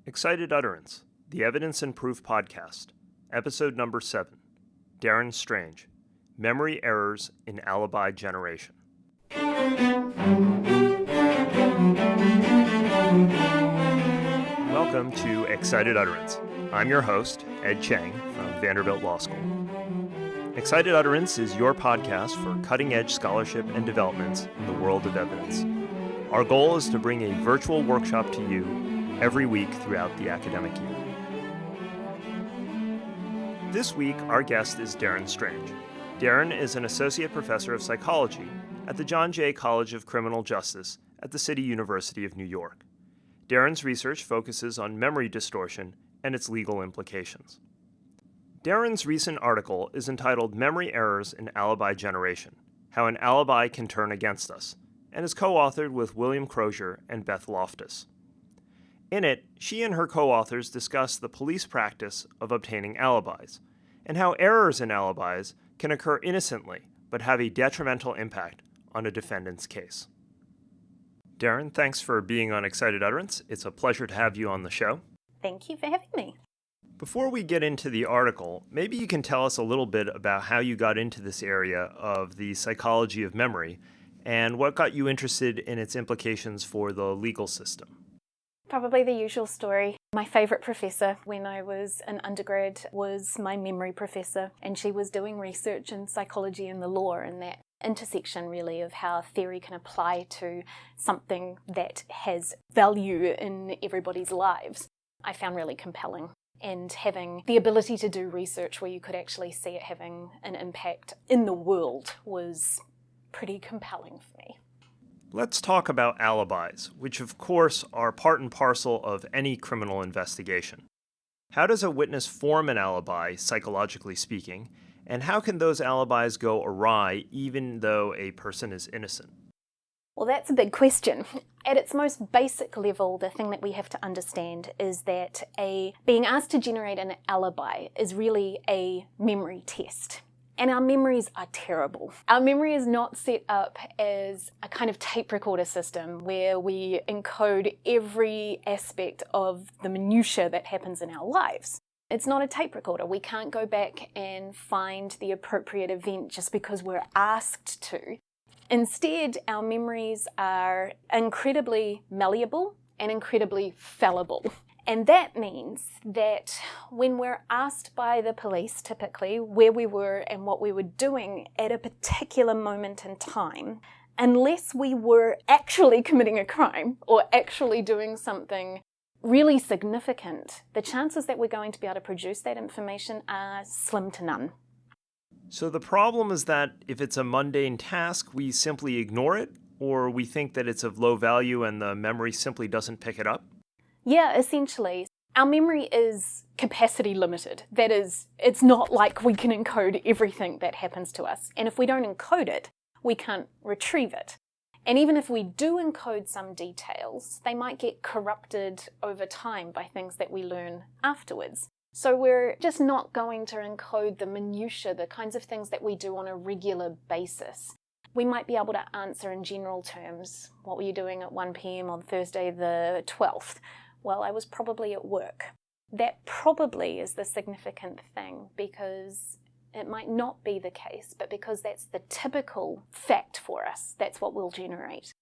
Excited Utterance, the Evidence and Proof Podcast, Episode Number 7, Deryn Strange, Memory Errors in Alibi Generation. Welcome to Excited Utterance. I'm your host, Ed Cheng from Vanderbilt Law School. Excited Utterance is your podcast for cutting-edge scholarship and developments in the world of evidence. Our goal is to bring a virtual workshop to you every week throughout the academic year. This week, our guest is Deryn Strange. Deryn is an associate professor of psychology at the John Jay College of Criminal Justice at the City University of New York. Deryn's research focuses on memory distortion and its legal implications. Deryn's recent article is entitled Memory Errors in Alibi Generation: How an Alibi Can Turn Against Us, and is co-authored with William Crozier and Beth Loftus. In it, she and her co-authors discuss the police practice of obtaining alibis, and how errors in alibis can occur innocently but have a detrimental impact on a defendant's case. Deryn, thanks for being on Excited Utterance. It's a pleasure to have you on the show. Thank you for having me. Before we get into the article, maybe you can tell us a little bit about how you got into this area of the psychology of memory and what got you interested in its implications for the legal system. Probably the usual story. My favourite professor when I was an undergrad was my memory professor, and she was doing research in psychology and the law, and that intersection really of how theory can apply to something that has value in everybody's lives, I found really compelling. And having the ability to do research where you could actually see it having an impact in the world was pretty compelling for me. Let's talk about alibis, which of course are part and parcel of any criminal investigation. How does a witness form an alibi, psychologically speaking, and how can those alibis go awry even though a person is innocent? Well, that's a big question. At its most basic level, the thing that we have to understand is that being asked to generate an alibi is really a memory test. And our memories are terrible. Our memory is not set up as a kind of tape recorder system where we encode every aspect of the minutiae that happens in our lives. It's not a tape recorder. We can't go back and find the appropriate event just because we're asked to. Instead, our memories are incredibly malleable and incredibly fallible. And that means that when we're asked by the police, typically, where we were and what we were doing at a particular moment in time, unless we were actually committing a crime or actually doing something really significant, the chances that we're going to be able to produce that information are slim to none. So the problem is that if it's a mundane task, we simply ignore it, or we think that it's of low value and the memory simply doesn't pick it up? Yeah, essentially. Our memory is capacity limited. That is, it's not like we can encode everything that happens to us. And if we don't encode it, we can't retrieve it. And even if we do encode some details, they might get corrupted over time by things that we learn afterwards. So we're just not going to encode the minutiae, the kinds of things that we do on a regular basis. We might be able to answer in general terms, what were you doing at 1 p.m. on Thursday the 12th? Well, I was probably at work. That probably is the significant thing because it might not be the case, but because that's the typical fact for us, that's what we'll generate.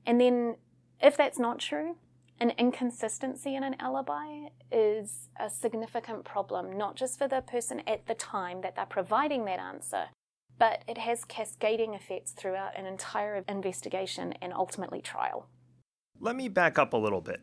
And then if that's not true, an inconsistency in an alibi is a significant problem, not just for the person at the time that they're providing that answer, but it has cascading effects throughout an entire investigation and ultimately trial. Let me back up a little bit.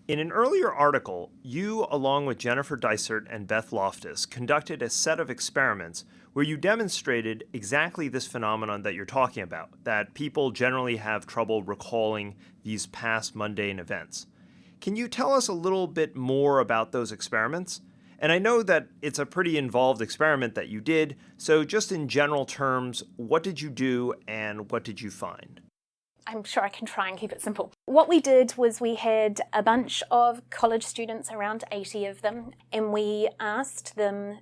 In an earlier article, you, along with Jennifer Dysart and Beth Loftus, conducted a set of experiments where you demonstrated exactly this phenomenon that you're talking about, that people generally have trouble recalling these past mundane events. Can you tell us a little bit more about those experiments? And I know that it's a pretty involved experiment that you did, so just in general terms, what did you do and what did you find? I'm sure I can try and keep it simple. What we did was we had a bunch of college students, around 80 of them, and we asked them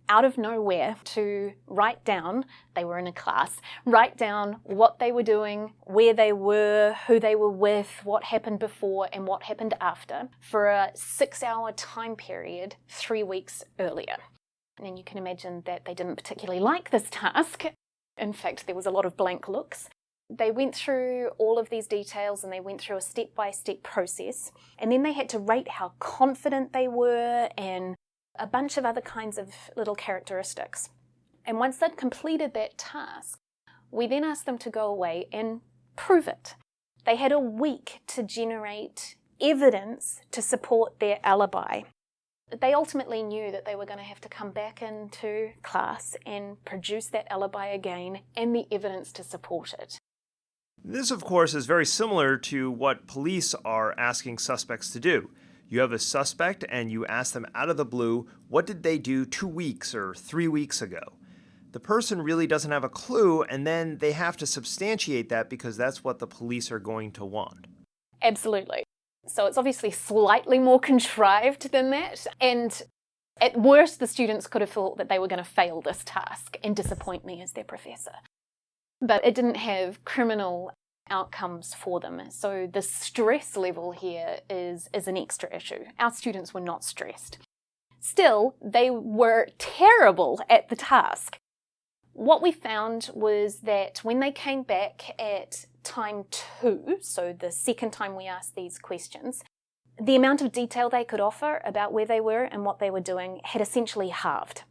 out of nowhere to write down, they were in a class, write down what they were doing, where they were, who they were with, what happened before and what happened after for a 6-hour time period 3 weeks earlier. And you can imagine that they didn't particularly like this task. In fact, there was a lot of blank looks. They went through all of these details and they went through a step-by-step process. And then they had to rate how confident they were and a bunch of other kinds of little characteristics. And once they'd completed that task, we then asked them to go away and prove it. They had a week to generate evidence to support their alibi. They ultimately knew that they were going to have to come back into class and produce that alibi again and the evidence to support it. This, of course, is very similar to what police are asking suspects to do. You have a suspect and you ask them out of the blue, what did they do 2 weeks or 3 weeks ago? The person really doesn't have a clue, and then they have to substantiate that because that's what the police are going to want. Absolutely. So it's obviously slightly more contrived than that. And at worst, the students could have thought that they were going to fail this task and disappoint me as their professor. But it didn't have criminal outcomes for them. So the stress level here is an extra issue. Our students were not stressed. Still, they were terrible at the task. What we found was that when they came back at time 2, so the second time we asked these questions, the amount of detail they could offer about where they were and what they were doing had essentially halved.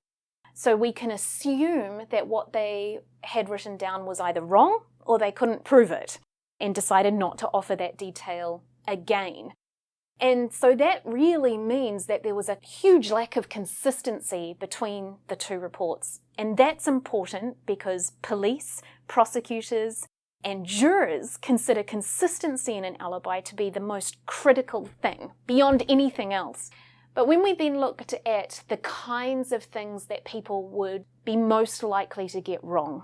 So we can assume that what they had written down was either wrong or they couldn't prove it and decided not to offer that detail again. And so that really means that there was a huge lack of consistency between the two reports. And that's important because police, prosecutors, and jurors consider consistency in an alibi to be the most critical thing, beyond anything else. But when we then looked at the kinds of things that people would be most likely to get wrong,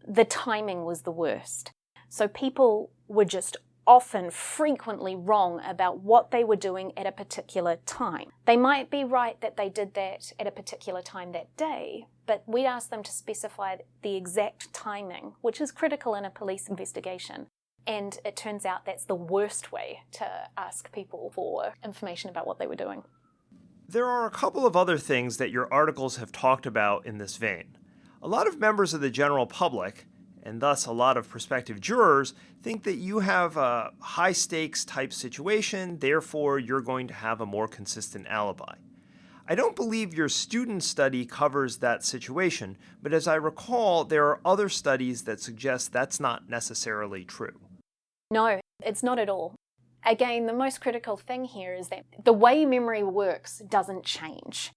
the timing was the worst. So people were just often frequently wrong about what they were doing at a particular time. They might be right that they did that at a particular time that day, but we asked them to specify the exact timing, which is critical in a police investigation. And it turns out that's the worst way to ask people for information about what they were doing. There are a couple of other things that your articles have talked about in this vein. A lot of members of the general public, and thus a lot of prospective jurors, think that you have a high-stakes type situation, therefore you're going to have a more consistent alibi. I don't believe your student study covers that situation, but as I recall, there are other studies that suggest that's not necessarily true. No, it's not at all. Again, the most critical thing here is that the way memory works doesn't change.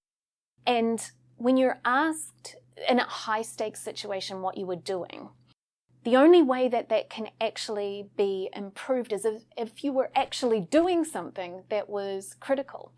And when you're asked in a high-stakes situation what you were doing, the only way that that can actually be improved is if you were actually doing something that was critical.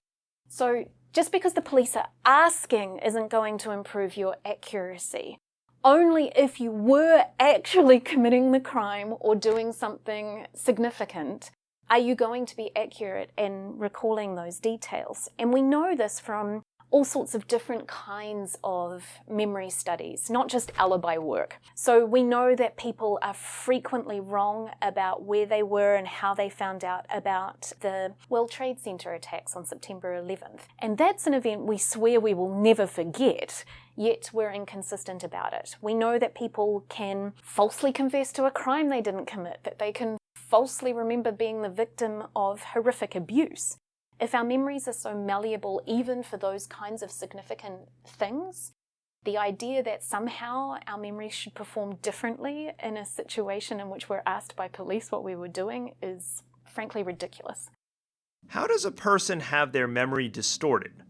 So just because the police are asking isn't going to improve your accuracy. Only if you were actually committing the crime or doing something significant are you going to be accurate in recalling those details. And we know this from all sorts of different kinds of memory studies, not just alibi work. So we know that people are frequently wrong about where they were and how they found out about the World Trade Center attacks on September 11th. And that's an event we swear we will never forget, yet we're inconsistent about it. We know that people can falsely confess to a crime they didn't commit, that they can falsely remember being the victim of horrific abuse. If our memories are so malleable even for those kinds of significant things, the idea that somehow our memories should perform differently in a situation in which we're asked by police what we were doing is frankly ridiculous. How does a person have their memory distorted?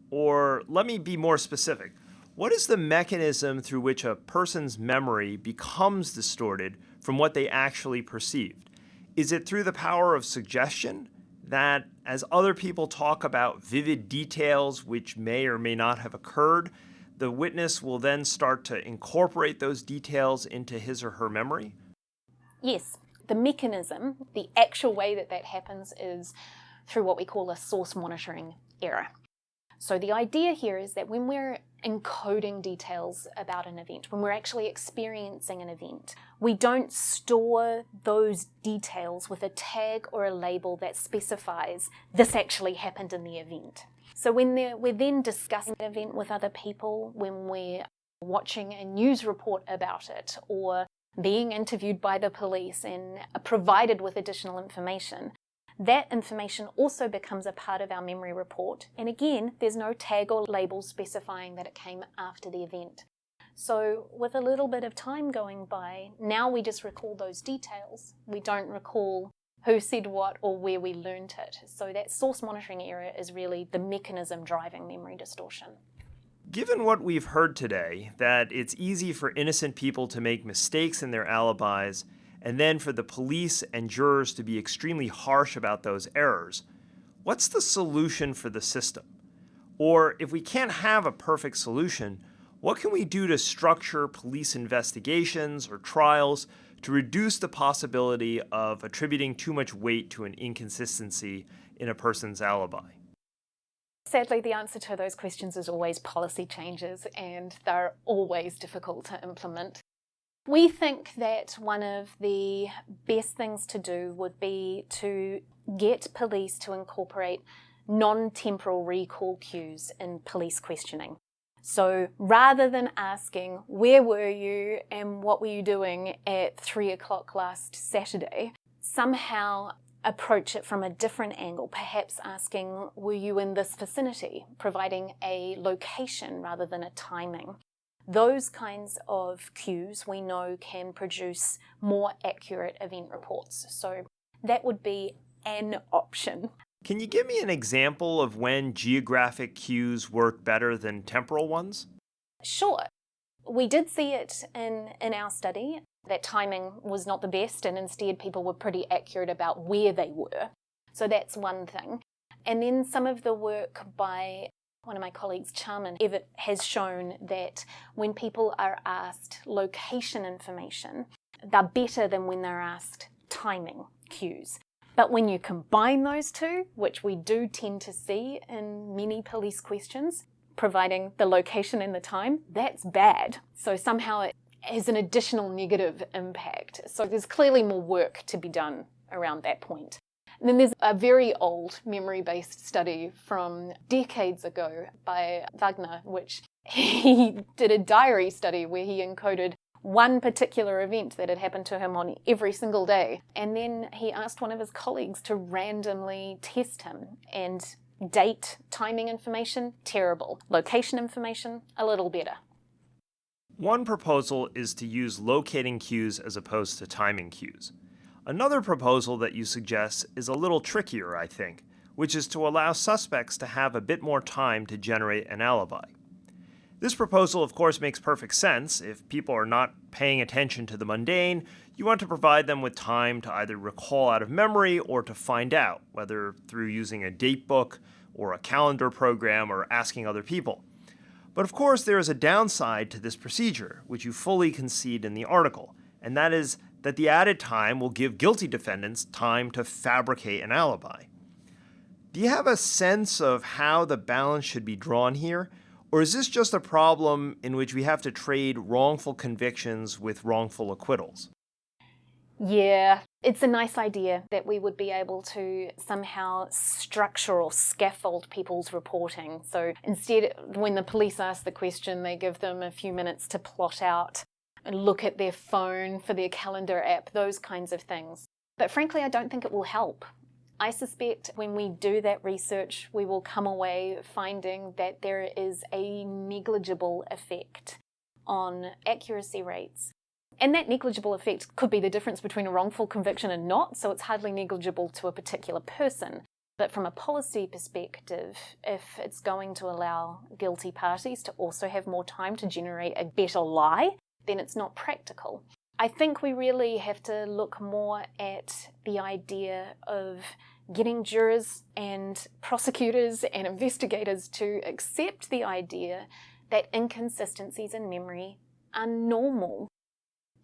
Or let me be more specific. What is the mechanism through which a person's memory becomes distorted from what they actually perceived? Is it through the power of suggestion? That as other people talk about vivid details which may or may not have occurred, the witness will then start to incorporate those details into his or her memory? Yes, the mechanism, the actual way that that happens is through what we call a source monitoring error. So the idea here is that when we're encoding details about an event, when we're actually experiencing an event, we don't store those details with a tag or a label that specifies this actually happened in the event. So when we're then discussing an event with other people, when we're watching a news report about it, or being interviewed by the police and provided with additional information, that information also becomes a part of our memory report. And again, there's no tag or label specifying that it came after the event. So with a little bit of time going by, now we just recall those details. We don't recall who said what or where we learned it. So that source monitoring error is really the mechanism driving memory distortion. Given what we've heard today, that it's easy for innocent people to make mistakes in their alibis, and then for the police and jurors to be extremely harsh about those errors, what's the solution for the system? Or if we can't have a perfect solution, what can we do to structure police investigations or trials to reduce the possibility of attributing too much weight to an inconsistency in a person's alibi? Sadly, the answer to those questions is always policy changes, and they're always difficult to implement. We think that one of the best things to do would be to get police to incorporate non-temporal recall cues in police questioning. So rather than asking, where were you and what were you doing at 3 o'clock last Saturday, somehow approach it from a different angle, perhaps asking, were you in this vicinity, providing a location rather than a timing. Those kinds of cues we know can produce more accurate event reports. So that would be an option. Can you give me an example of when geographic cues work better than temporal ones? Sure. We did see it in our study that timing was not the best, and instead people were pretty accurate about where they were. So that's one thing. And then some of the work by one of my colleagues, Charmin, has shown that when people are asked location information, they're better than when they're asked timing cues. But when you combine those two, which we do tend to see in many police questions, providing the location and the time, that's bad. So somehow it has an additional negative impact. So there's clearly more work to be done around that point. And then there's a very old memory-based study from decades ago by Wagner, which he did a diary study where he encoded one particular event that had happened to him on every single day. And then he asked one of his colleagues to randomly test him. And date, timing information, terrible. Location information, a little better. One proposal is to use locating cues as opposed to timing cues. Another proposal that you suggest is a little trickier, I think, which is to allow suspects to have a bit more time to generate an alibi. This proposal, of course, makes perfect sense. If people are not paying attention to the mundane, you want to provide them with time to either recall out of memory or to find out, whether through using a date book or a calendar program or asking other people. But of course, there is a downside to this procedure, which you fully concede in the article, and that is that the added time will give guilty defendants time to fabricate an alibi. Do you have a sense of how the balance should be drawn here? Or is this just a problem in which we have to trade wrongful convictions with wrongful acquittals? Yeah, it's a nice idea that we would be able to somehow structure or scaffold people's reporting. So instead, when the police ask the question, they give them a few minutes to plot out and look at their phone for their calendar app, those kinds of things. But frankly, I don't think it will help. I suspect when we do that research, we will come away finding that there is a negligible effect on accuracy rates. And that negligible effect could be the difference between a wrongful conviction and not, so it's hardly negligible to a particular person. But from a policy perspective, if it's going to allow guilty parties to also have more time to generate a better lie, then it's not practical. I think we really have to look more at the idea of getting jurors and prosecutors and investigators to accept the idea that inconsistencies in memory are normal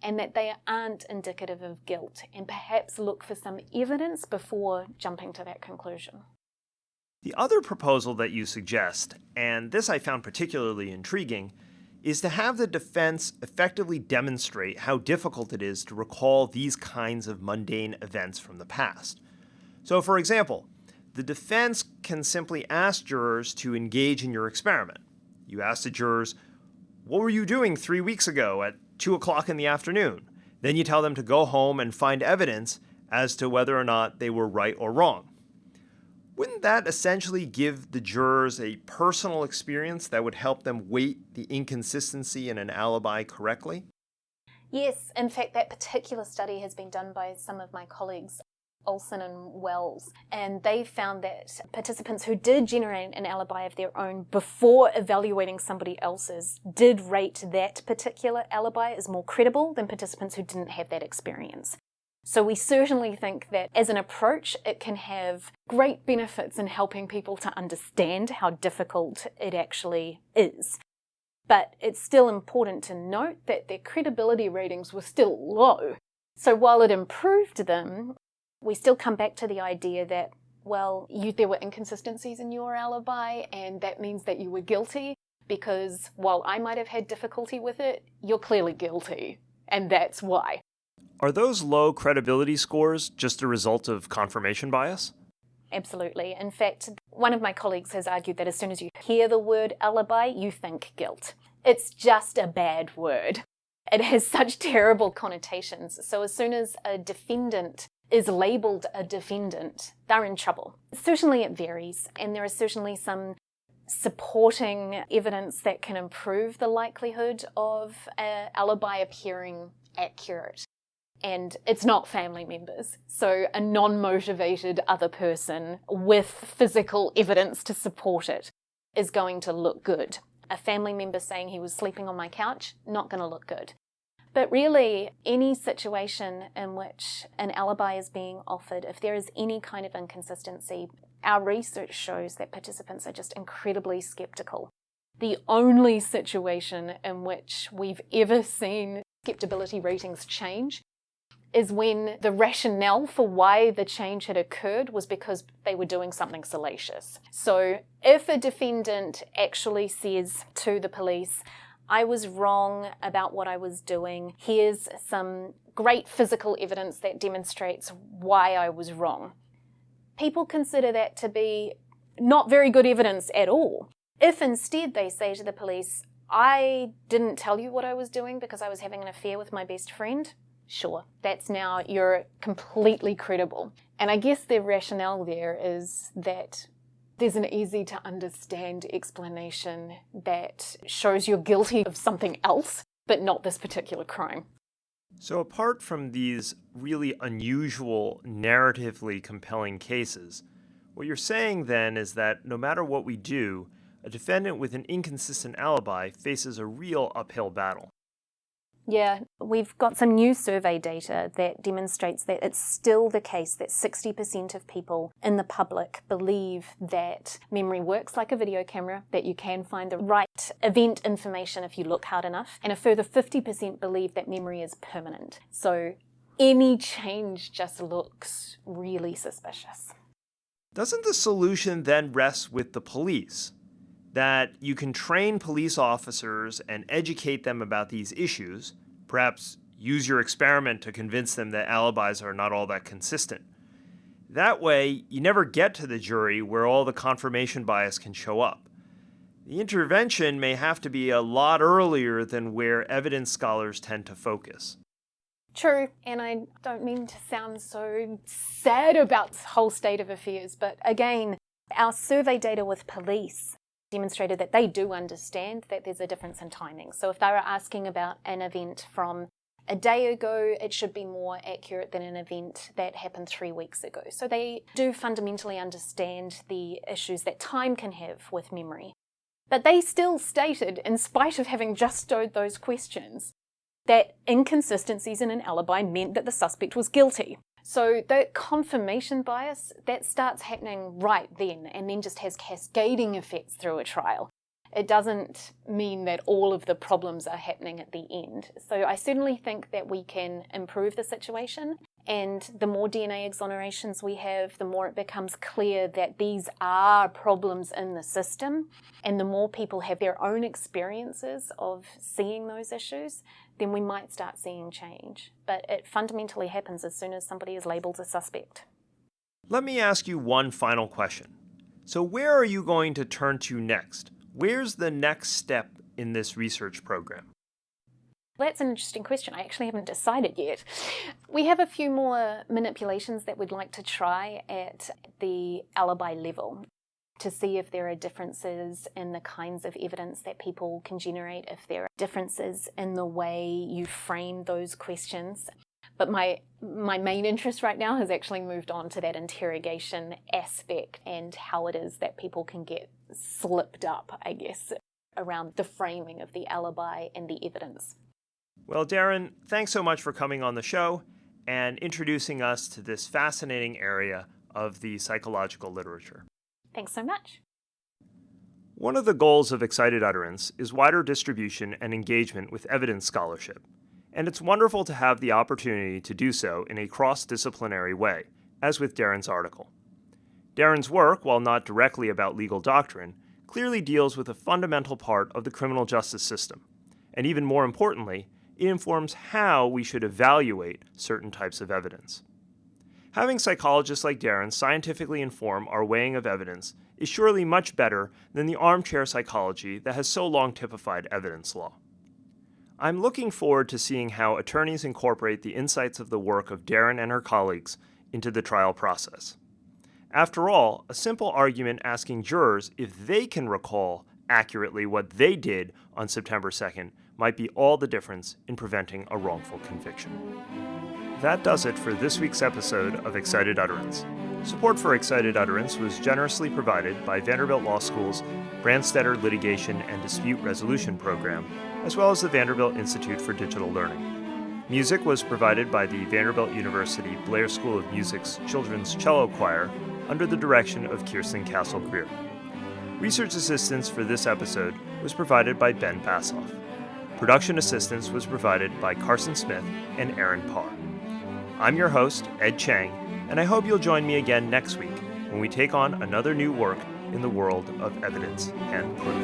and that they aren't indicative of guilt, and perhaps look for some evidence before jumping to that conclusion. The other proposal that you suggest, and this I found particularly intriguing, is to have the defense effectively demonstrate how difficult it is to recall these kinds of mundane events from the past. So, for example, the defense can simply ask jurors to engage in your experiment. You ask the jurors, "What were you doing 3 weeks ago at 2 o'clock in the afternoon?" Then you tell them to go home and find evidence as to whether or not they were right or wrong. Wouldn't that essentially give the jurors a personal experience that would help them weight the inconsistency in an alibi correctly? Yes, in fact, that particular study has been done by some of my colleagues, Olson and Wells, and they found that participants who did generate an alibi of their own before evaluating somebody else's did rate that particular alibi as more credible than participants who didn't have that experience. So we certainly think that as an approach, it can have great benefits in helping people to understand how difficult it actually is. But it's still important to note that their credibility ratings were still low. So while it improved them, we still come back to the idea that, well, there were inconsistencies in your alibi, and that means that you were guilty, because while I might have had difficulty with it, you're clearly guilty, and that's why. Are those low credibility scores just a result of confirmation bias? Absolutely. In fact, one of my colleagues has argued that as soon as you hear the word alibi, you think guilt. It's just a bad word. It has such terrible connotations. So as soon as a defendant is labeled a defendant, they're in trouble. Certainly it varies, and there is certainly some supporting evidence that can improve the likelihood of an alibi appearing accurate. And it's not family members. So a non-motivated other person with physical evidence to support it is going to look good. A family member saying he was sleeping on my couch, not going to look good. But really, any situation in which an alibi is being offered, if there is any kind of inconsistency, our research shows that participants are just incredibly skeptical. The only situation in which we've ever seen skepticism ratings change is when the rationale for why the change had occurred was because they were doing something salacious. So if a defendant actually says to the police, "I was wrong about what I was doing. Here's some great physical evidence that demonstrates why I was wrong," people consider that to be not very good evidence at all. If instead they say to the police, "I didn't tell you what I was doing because I was having an affair with my best friend," sure, that's now you're completely credible. And I guess the rationale there is that there's an easy to understand explanation that shows you're guilty of something else, but not this particular crime. So apart from these really unusual, narratively compelling cases, what you're saying then is that no matter what we do, a defendant with an inconsistent alibi faces a real uphill battle. Yeah, we've got some new survey data that demonstrates that it's still the case that 60% of people in the public believe that memory works like a video camera, that you can find the right event information if you look hard enough, and a further 50% believe that memory is permanent. So any change just looks really suspicious. Doesn't the solution then rest with the police? That you can train police officers and educate them about these issues, perhaps use your experiment to convince them that alibis are not all that consistent. That way, you never get to the jury where all the confirmation bias can show up. The intervention may have to be a lot earlier than where evidence scholars tend to focus. True, and I don't mean to sound so sad about this whole state of affairs, but again, our survey data with police demonstrated that they do understand that there's a difference in timing. So if they were asking about an event from a day ago, it should be more accurate than an event that happened 3 weeks ago. So they do fundamentally understand the issues that time can have with memory. But they still stated, in spite of having just stowed those questions, that inconsistencies in an alibi meant that the suspect was guilty. So the confirmation bias, that starts happening right then and then just has cascading effects through a trial. It doesn't mean that all of the problems are happening at the end. So I certainly think that we can improve the situation, And the more DNA exonerations we have, the more it becomes clear that these are problems in the system. And the more people have their own experiences of seeing those issues, then we might start seeing change. But it fundamentally happens as soon as somebody is labeled a suspect. Let me ask you one final question. So where are you going to turn to next? Where's the next step in this research program? That's an interesting question. I actually haven't decided yet. We have a few more manipulations that we'd like to try at the alibi level to see if there are differences in the kinds of evidence that people can generate, if there are differences in the way you frame those questions. But my main interest right now has actually moved on to that interrogation aspect and how it is that people can get slipped up, I guess, around the framing of the alibi and the evidence. Well, Deryn, thanks so much for coming on the show and introducing us to this fascinating area of the psychological literature. Thanks so much. One of the goals of Excited Utterance is wider distribution and engagement with evidence scholarship, and it's wonderful to have the opportunity to do so in a cross-disciplinary way, as with Deryn's article. Deryn's work, while not directly about legal doctrine, clearly deals with a fundamental part of the criminal justice system, and even more importantly, it informs how we should evaluate certain types of evidence. Having psychologists like Deryn scientifically inform our weighing of evidence is surely much better than the armchair psychology that has so long typified evidence law. I'm looking forward to seeing how attorneys incorporate the insights of the work of Deryn and her colleagues into the trial process. After all, a simple argument asking jurors if they can recall accurately what they did on September 2nd might be all the difference in preventing a wrongful conviction. That does it for this week's episode of Excited Utterance. Support for Excited Utterance was generously provided by Vanderbilt Law School's Branstetter Litigation and Dispute Resolution Program, as well as the Vanderbilt Institute for Digital Learning. Music was provided by the Vanderbilt University Blair School of Music's Children's Cello Choir under the direction of Kirsten Castle-Greer. Research assistance for this episode was provided by Ben Bassoff. Production assistance was provided by Carson Smith and Aaron Parr. I'm your host, Ed Chang, and I hope you'll join me again next week when we take on another new work in the world of evidence and proof.